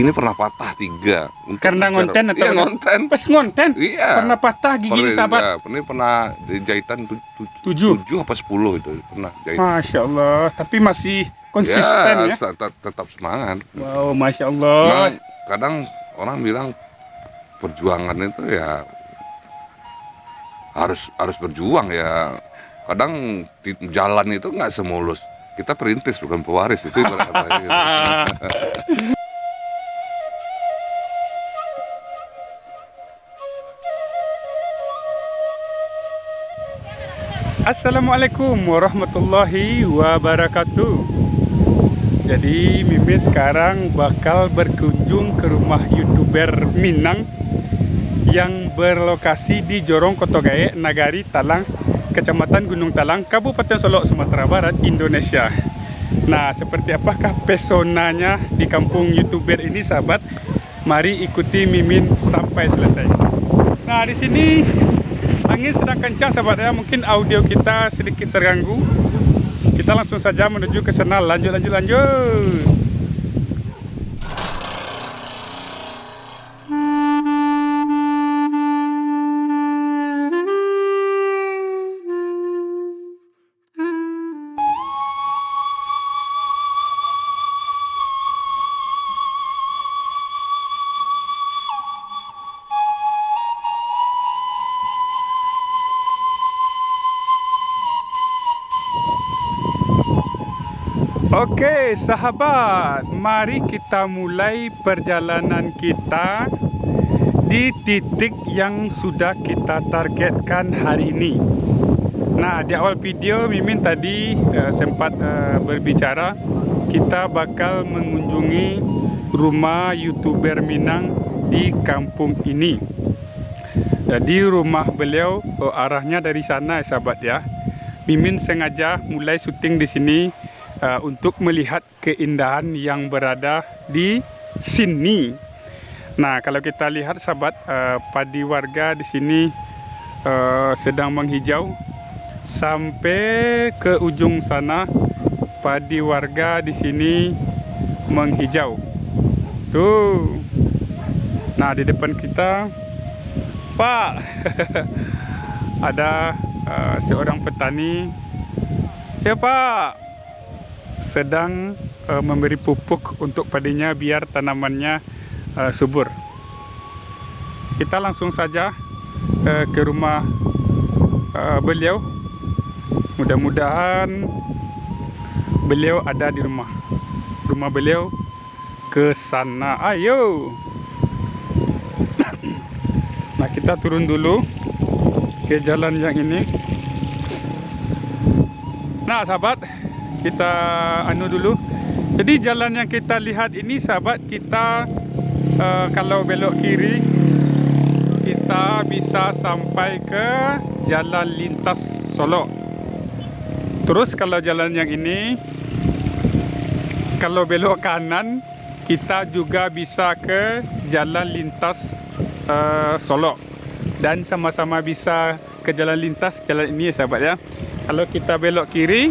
gigi ini pernah patah 3. Karena ngonten atau iya, ngonten. Pas ngonten? Iya. Pernah patah gigi ini, sahabat? Ini pernah jahitan 7 apa 10 itu pernah jahitan. Masya Allah, tapi masih konsisten ya? Tetap semangat. Wow, Masya Allah. Memang kadang orang bilang perjuangan itu ya harus berjuang ya. Kadang di jalan itu nggak semulus. Kita perintis bukan pewaris, itu ibarat katanya gitu. Assalamualaikum warahmatullahi wabarakatuh. Jadi Mimin sekarang bakal berkunjung ke rumah YouTuber Minang yang berlokasi di Jorong Kotogaye, Nagari Talang, Kecamatan Gunung Talang, Kabupaten Solok, Sumatera Barat, Indonesia. Nah, seperti apakah pesonanya di kampung YouTuber ini, sahabat? Mari ikuti Mimin sampai selesai. Nah, di sini angin sedang kencang, sahabat ya. Mungkin audio kita sedikit terganggu. Kita langsung saja menuju ke sana. Lanjut. Oke sahabat, mari kita mulai perjalanan kita di titik yang sudah kita targetkan hari ini. Nah, di awal video Mimin tadi sempat berbicara, kita bakal mengunjungi rumah YouTuber Minang di kampung ini. Jadi rumah beliau arahnya dari sana, sahabat ya. Mimin sengaja mulai syuting di sini untuk melihat keindahan yang berada di sini. Nah, kalau kita lihat sahabat, padi warga di sini sedang menghijau sampai ke ujung sana. Padi warga di sini menghijau. Tuh. Nah, di depan kita, Pak, ada seorang petani. Ya, Pak, sedang memberi pupuk untuk padinya biar tanamannya subur. Kita langsung saja ke rumah beliau. Mudah-mudahan beliau ada di rumah beliau. Ke sana, ayo. Nah, kita turun dulu ke jalan yang ini. Nah, sahabat, kita dulu. Jadi jalan yang kita lihat ini, sahabat, kita kalau belok kiri kita bisa sampai ke jalan lintas Solok. Terus kalau jalan yang ini, kalau belok kanan kita juga bisa ke jalan lintas Solok, dan sama-sama bisa ke jalan lintas jalan ini ya, sahabat ya. Kalau kita belok kiri,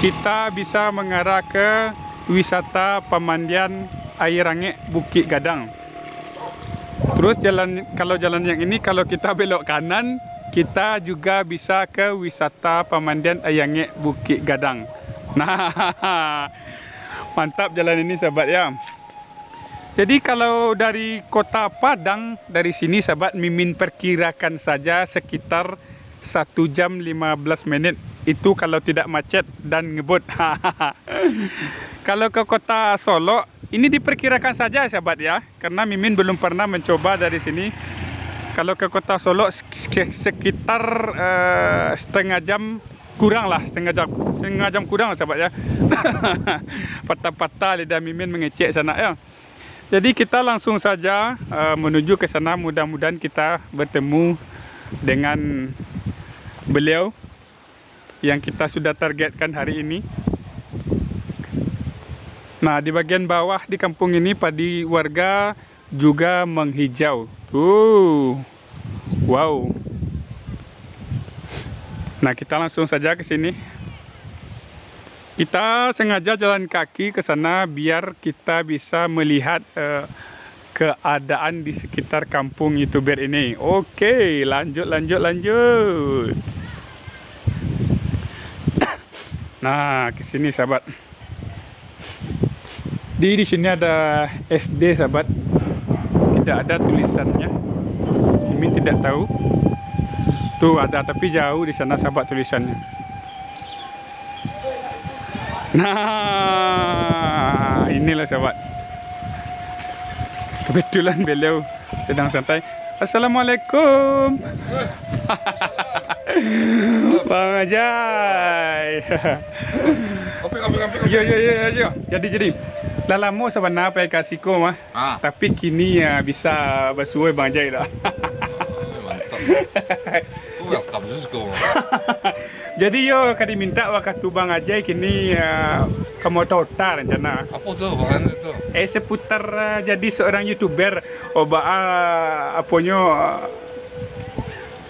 kita bisa mengarah ke wisata pemandian air rangek Bukit Gadang. Terus kalau jalan yang ini, kalau kita belok kanan, kita juga bisa ke wisata pemandian air rangek Bukit Gadang. Nah, mantap jalan ini, sahabat ya. Jadi kalau dari Kota Padang, dari sini sahabat, Mimin perkirakan saja sekitar 1 jam 15 menit. Itu kalau tidak macet dan ngebut. Kalau ke Kota Solok, ini diperkirakan saja sahabat ya, karena Mimin belum pernah mencoba dari sini. Kalau ke Kota Solok sekitar setengah jam kurang lah, setengah jam kurang lah, sahabat ya. Patah-patah lidah Mimin mengecek sana ya. Jadi kita langsung saja menuju ke sana. Mudah-mudahan kita bertemu dengan beliau yang kita sudah targetkan hari ini. Nah, di bagian bawah di kampung ini padi warga juga menghijau. Wow. Nah, kita langsung saja ke sini. Kita sengaja jalan kaki ke sana biar kita bisa melihat keadaan di sekitar kampung YouTuber ini. Oke, lanjut. Nah, ke sini sahabat. Di sini ada SD sahabat. Tidak ada tulisannya. Mimin tidak tahu. Tuh ada tapi jauh di sana sahabat tulisannya. Nah, inilah sahabat. Kebetulan beliau sedang santai. Assalamualaikum. Bang Ajay. Yo. Jadi. Dah lama sebenarnya apa kasih ko mah. Tapi kini ya bisa bersuai Bang Ajay dah. Welcome juga. Jadi yo kadi minta waktu Bang Ajay kini kamu tahu rencana. Apa tuh bahan itu? Seputar jadi seorang YouTuber. Aponyo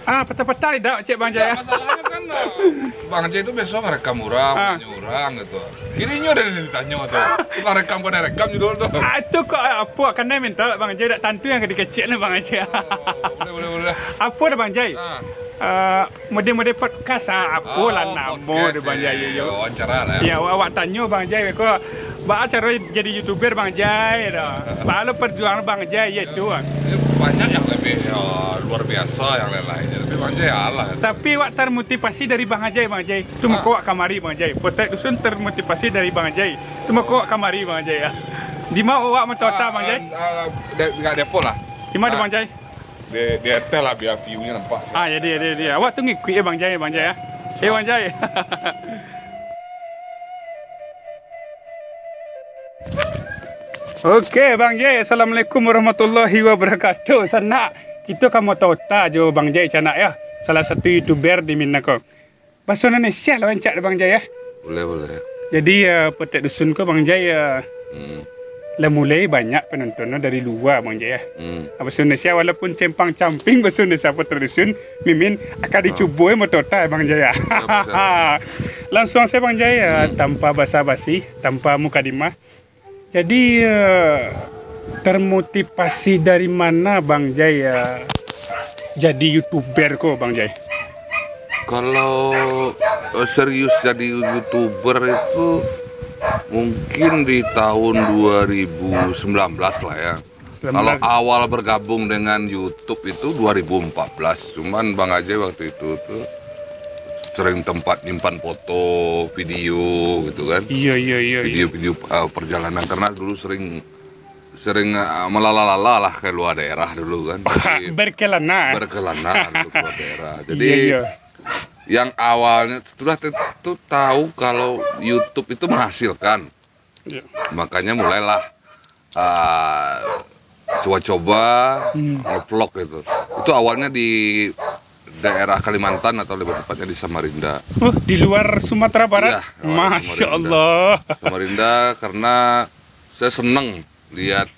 peta-peta tidak cek Bang Ajay. Masalahnya kan Bang Ajay itu besok merekam orang, nanya orang gitu. Ini udah ditanya tuh. Bukan rekam judul tuh. Itu kok apa karena minta Bang Ajay tak tantu yang kecil nih Bang Ajay. Boleh. Apa dah Bang Ajay? Mode podcast apa lah nama de Bang Jai yo. Wawancara lah ya. Awak tanya Bang Jai kok cara jadi YouTuber Bang Jai dah. Lalu perjuangan Bang Jai itu. Banyak yang lebih luar biasa yang lain-lainnya. Tapi Bang Jai alah. Tapi awak termotivasi dari Bang Jai. Tu mau awak kamari Bang Jai. Potret dusun termotivasi dari Bang Jai. Tu mau awak kamari Bang Jai ya. Di mau awak mentota Bang Jai? Enggak depo lah. Di mana Bang Jai? Di hotel lah biar view-nya nampak. Jadi. Awak tu ngikut Bang Jai ya. Bang Jai. Oke Bang Jai, Assalamualaikum warahmatullahi wabarakatuh. Sana kita kamu tahu tak jo Bang Jai canak ya. Salah satu YouTuber di Minako. Bahasa Indonesia lah wancak Bang Jai ya. Boleh. Jadi petek dusun ko Bang Jai lah mulai banyak penontonnya dari luar Bang Jai ya. Bahasa Indonesia walaupun cempang-camping bahasa Indonesia tradisun Mimin akan dicuba metota Bang Jai ya. Langsung saya Bang Jai tanpa basa-basi, tanpa mukadimah. Jadi termotivasi dari mana Bang Jai jadi YouTuber kok Bang Jai? Kalau serius jadi YouTuber itu mungkin di tahun 2019 lah ya. Kalau awal bergabung dengan YouTube itu 2014. Cuman Bang Ajay waktu itu tuh sering tempat nyimpan foto, video gitu kan. Iya. Video-video perjalanan karena dulu sering melalala lah ke luar daerah dulu kan. Berkelana dulu keluar daerah. Jadi iya. Yang awalnya sudah tentu tahu kalau YouTube itu menghasilkan. Iya. Makanya mulailah coba-coba vlog gitu. Itu awalnya di daerah Kalimantan atau lebih tepatnya di Samarinda. Oh, di luar Sumatera Barat? Iya, Masya Allah. Samarinda karena saya seneng lihat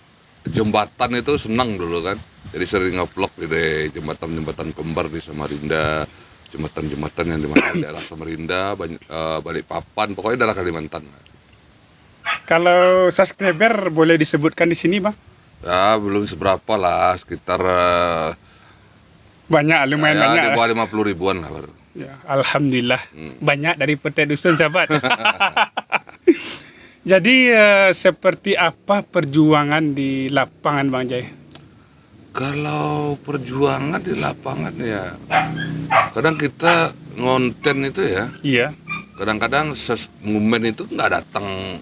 jembatan itu, seneng dulu kan. Jadi sering nge-vlog di jembatan-jembatan kembar di Samarinda, jembatan-jembatan yang di mana daerah Samarinda, Balikpapan, pokoknya daerah Kalimantan. Kalau subscriber boleh disebutkan di sini, Bang? Ya, belum seberapa lah, sekitar banyak, lumayan banyak. Di bawah 50 ribuan lah baru. Ya, alhamdulillah. Banyak dari petai dusun, sahabat. Jadi seperti apa perjuangan di lapangan, Bang Jai? Kalau perjuangan di lapangan ya, kadang kita ngonten itu ya. Iya. Kadang-kadang momen itu nggak datang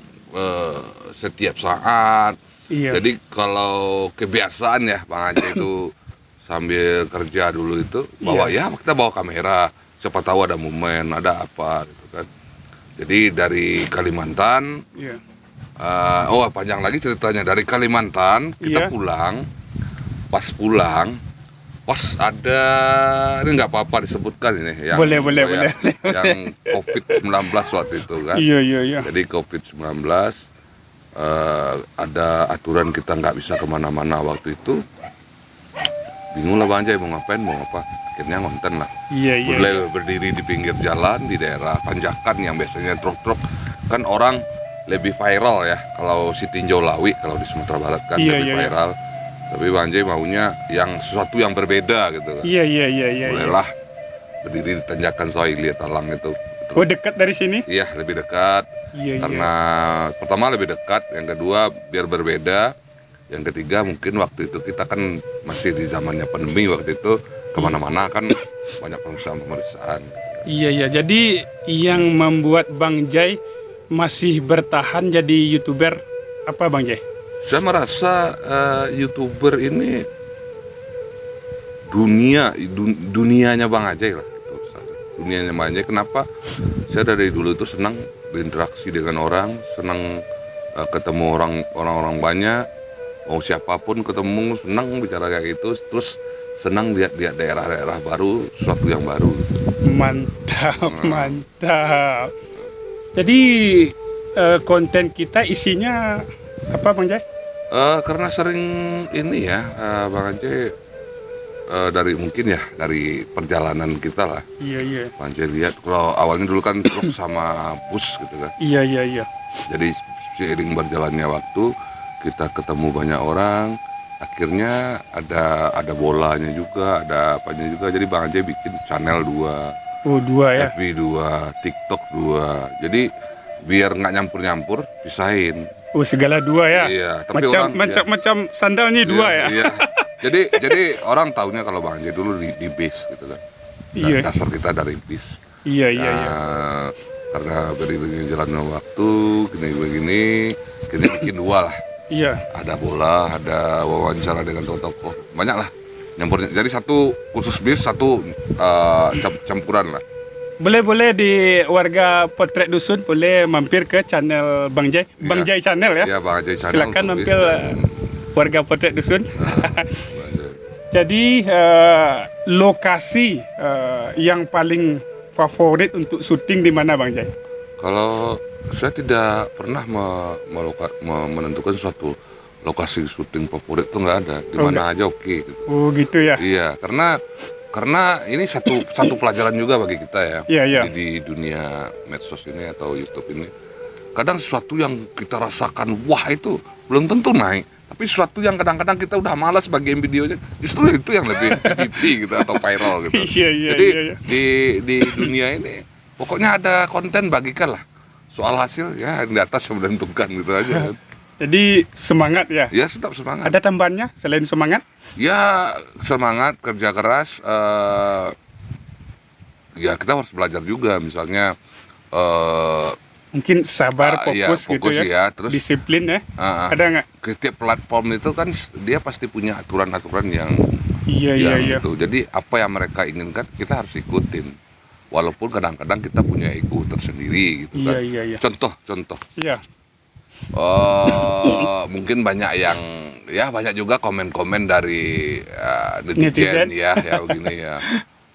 setiap saat. Iya. Jadi kalau kebiasaan ya Bang Ajay itu sambil kerja dulu itu kita bawa kamera, siapa tahu ada momen, ada apa gitu kan. Jadi dari Kalimantan, panjang lagi ceritanya. Dari Kalimantan kita pulang, pas ada, ini nggak apa-apa disebutkan ini, yang boleh. yang COVID-19 waktu itu kan. Iya. Jadi COVID-19 ada aturan kita nggak bisa kemana-mana waktu itu. Bingung lah Bang Ajay mau ngapain, mau apa. Akhirnya ngonten lah. Iya. Mulai berdiri di pinggir jalan di daerah Panjakan yang biasanya truk-truk kan orang lebih viral ya kalau si tinjau lawi kalau di Sumatera Barat kan Iya, lebih iya, iya. viral. Tapi Bang Jai maunya yang sesuatu yang berbeda gitu kan. Iya, iya, iya, iya. Bolehlah berdiri di tanjakan Soili Talang itu. Oh, dekat dari sini? Iya, lebih dekat. Iya, Karena pertama lebih dekat, yang kedua biar berbeda, yang ketiga mungkin waktu itu kita kan masih di zamannya pandemi waktu itu, kemana-mana kan banyak pemeriksaan. iya, iya. Jadi yang membuat Bang Jai masih bertahan jadi YouTuber apa Bang Jai? Saya merasa YouTuber ini dunianya Bang Ajay lah gitu. Dunianya Bang Ajay. Kenapa? Saya dari dulu itu senang berinteraksi dengan orang, senang ketemu orang-orang banyak, mau siapapun ketemu senang bicara kayak gitu, terus senang lihat daerah-daerah baru, sesuatu yang baru. Mantap, mantap. Jadi konten kita isinya apa Bang Jai? Karena sering ini ya Bang Ajay dari mungkin ya dari perjalanan kita lah. Iya, iya. Bang Ajay lihat kalau awalnya dulu kan truk sama bus gitu kan. Iya, iya, iya. Jadi seiring berjalannya waktu kita ketemu banyak orang, akhirnya ada bolanya juga, ada apanya juga. Jadi Bang Ajay bikin channel 2, Oh, 2 ya. FB 2, TikTok 2. Jadi biar nggak nyampur-nyampur, pisahin. Oh, segala 2 ya. Iya, tapi Macam orang macam sandal nih 2 ya. Iya. Jadi orang taunya kalau Bang Ajay dulu di bis gitu kan. Iya. Dasar kita dari bis. Iya, iya, iya. Karena beriringnya jalannya waktu gini kita bikin 2 lah. Iya. Ada bola, ada wawancara dengan tokoh-tokoh, banyak lah nyampurnya. Jadi satu khusus bis, satu campuran lah. Boleh di warga Potret Dusun boleh mampir ke channel Bang Jai, Bang Jai channel ya. Iya, Bang Ajay channel. Silakan untuk mampir bis. warga Potret Dusun. Bang Ajay. Jadi lokasi yang paling favorit untuk syuting di mana Bang Jai? Kalau saya tidak pernah menentukan suatu lokasi syuting favorit tuh nggak ada. Di mana aja oke gitu. Oh gitu ya. Iya, karena ini satu pelajaran juga bagi kita ya. Iya, iya. Di dunia medsos ini atau YouTube ini. Kadang sesuatu yang kita rasakan wah itu belum tentu naik. Tapi sesuatu yang kadang-kadang kita udah malas bagian videonya, justru itu yang lebih MVP gitu atau viral gitu. Iya, iya, Jadi iya. di dunia ini pokoknya ada konten bagikan lah. Soal hasil ya di atas yang menentukan gitu aja. Jadi semangat ya. Ya tetap semangat. Ada tambahannya selain semangat? Ya semangat, kerja keras. Ya kita harus belajar juga, misalnya Mungkin sabar, fokus, ya, gitu ya. ya. Terus Disiplin ya. Ada nggak? setiap platform itu kan dia pasti punya aturan-aturan yang Iya, iya, iya. itu. Jadi apa yang mereka inginkan kita harus ikutin. Walaupun kadang-kadang kita punya ego tersendiri gitu Iya, kan. iya, iya. Contoh. Iya. Mungkin banyak banyak juga komen-komen dari Netizen. netizen ya begini ya.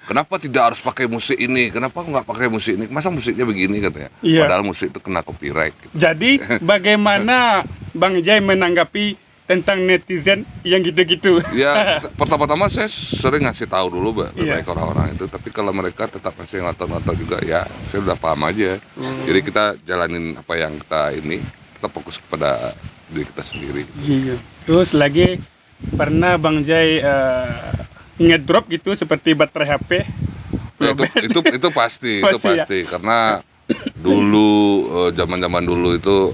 Kenapa tidak harus pakai musik ini? Kenapa nggak pakai musik ini? Masa musiknya begini katanya? Iya. Padahal musik itu kena copyright. Gitu. Jadi bagaimana Bang Jai menanggapi tentang netizen yang gitu-gitu? Ya pertama-tama saya sering ngasih tahu dulu Iya. baik orang-orang itu. Tapi kalau mereka tetap masih ngotot-ngotot juga ya saya udah paham aja. Jadi kita jalanin apa yang kita fokus kepada diri kita sendiri. Iya. Terus lagi pernah Bang Jai ngedrop gitu seperti baterai HP? Ya, itu pasti, Pasti ya? karena dulu zaman-zaman dulu itu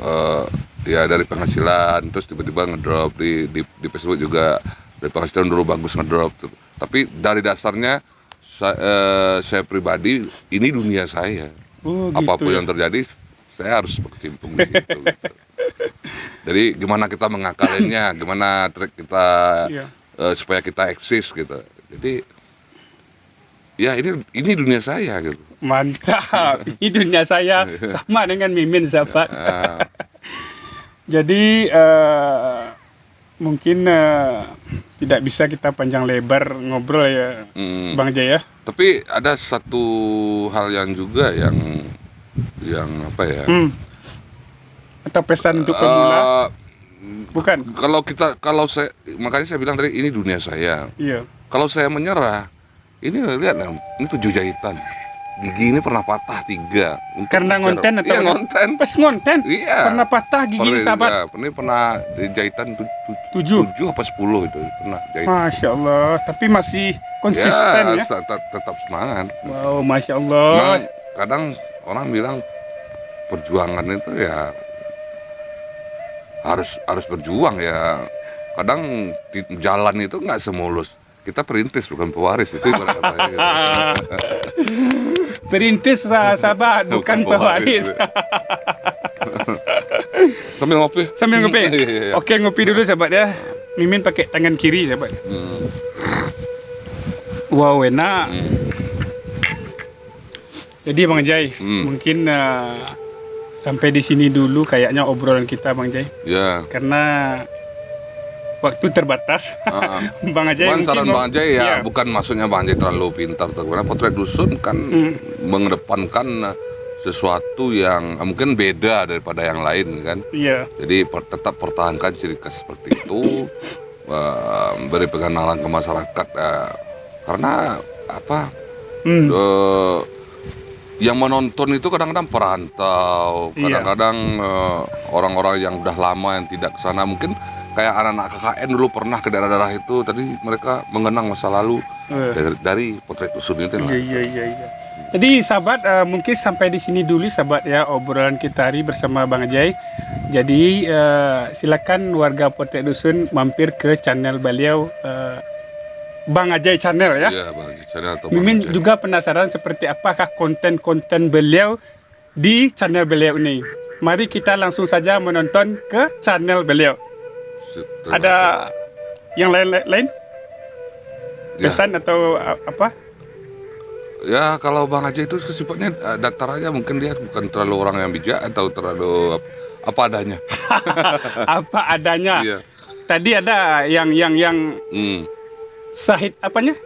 ya dari penghasilan terus tiba-tiba ngedrop di Facebook juga dari penghasilan dulu bagus ngedrop tuh. Tapi dari dasarnya saya pribadi ini dunia saya. Oh, Apapun gitu ya. yang terjadi saya harus berkecimpung di situ. Gitu. Jadi gimana kita mengakalinya, gimana trik kita Iya. supaya kita eksis gitu. Jadi ya ini dunia saya gitu. Mantap. Ini dunia saya sama dengan Mimin sahabat. Ah, Jadi mungkin tidak bisa kita panjang lebar ngobrol ya mm. Bang Jai ya. Tapi ada satu hal yang juga yang apa ya? Atau pesan untuk pemula? Bukan. Kalau saya makanya saya bilang tadi ini dunia saya. Iya. Kalau saya menyerah, ini lihat ini 7 jahitan. gigi ini pernah patah 3. Mungkin Karena ngonten atau iya, ngonten. pas ngonten Iya. pernah patah gigi nih, sahabat. Ya, ini pernah jahitan 7. 7 apa 10 itu pernah jahit. Masya Allah, tapi masih konsisten ya. Tetap semangat. Wow, Masya Allah. Memang kadang orang bilang perjuangan itu ya harus berjuang ya. Kadang di jalan itu nggak semulus. Kita perintis bukan pewaris, itu ibarat katanya gitu. Perintis sahabat, bukan pewaris. Sambil ngopi. Sambil ngopi. Iya. Oke, ngopi dulu sahabat ya. Mimin pakai tangan kiri sahabat. Wow, enak. Jadi Bang Jai, mungkin sampai di sini dulu kayaknya obrolan kita Bang Jai. Ya. Karena waktu terbatas. Bang Ajay Cuman saran Bang Ajay ya, iya. bukan maksudnya Bang Ajay terlalu pintar atau gimana. Potret dusun kan mengedepankan sesuatu yang mungkin beda daripada yang lain kan. Iya. Jadi tetap pertahankan ciri khas seperti itu, beri pengenalan ke masyarakat karena apa? Yang menonton itu kadang-kadang perantau, kadang-kadang orang-orang yang udah lama yang tidak ke sana, mungkin kayak anak-anak KKN dulu pernah ke daerah-daerah itu, tadi mereka mengenang masa lalu dari potret dusun itu lah. Iya. Jadi sahabat, mungkin sampai di sini dulu sahabat ya obrolan kita hari bersama Bang Ajay. Jadi silakan warga potret dusun mampir ke channel beliau, Bang Ajay channel ya. Iya, Bang Ajay channel atau Mimin juga penasaran seperti apakah konten-konten beliau di channel beliau ini. Mari kita langsung saja menonton ke channel beliau. Ada yang lain? Pesan atau apa? Ya kalau Bang Ajay itu sifatnya datar aja, mungkin dia bukan terlalu orang yang bijak atau terlalu apa adanya. Apa adanya. Iya. Tadi ada yang sahid apanya?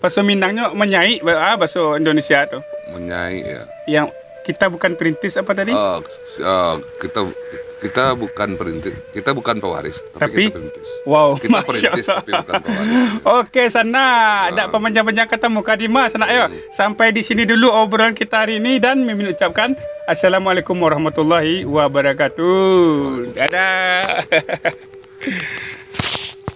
Bahasa Minangnya menyai, bahasa Indonesia tuh. Menyai ya. Yang kita bukan perintis apa tadi? Kita bukan perintis, kita bukan pewaris, tapi kita perintis. Wow, kita perintis tapi bukan pewaris. Oke, sana ada pemanjang-pemanjang kata Mukadimah sana ayo. Sampai di sini dulu obrolan kita hari ini dan Mimin ucapkan Assalamualaikum warahmatullahi wabarakatuh. Dadah.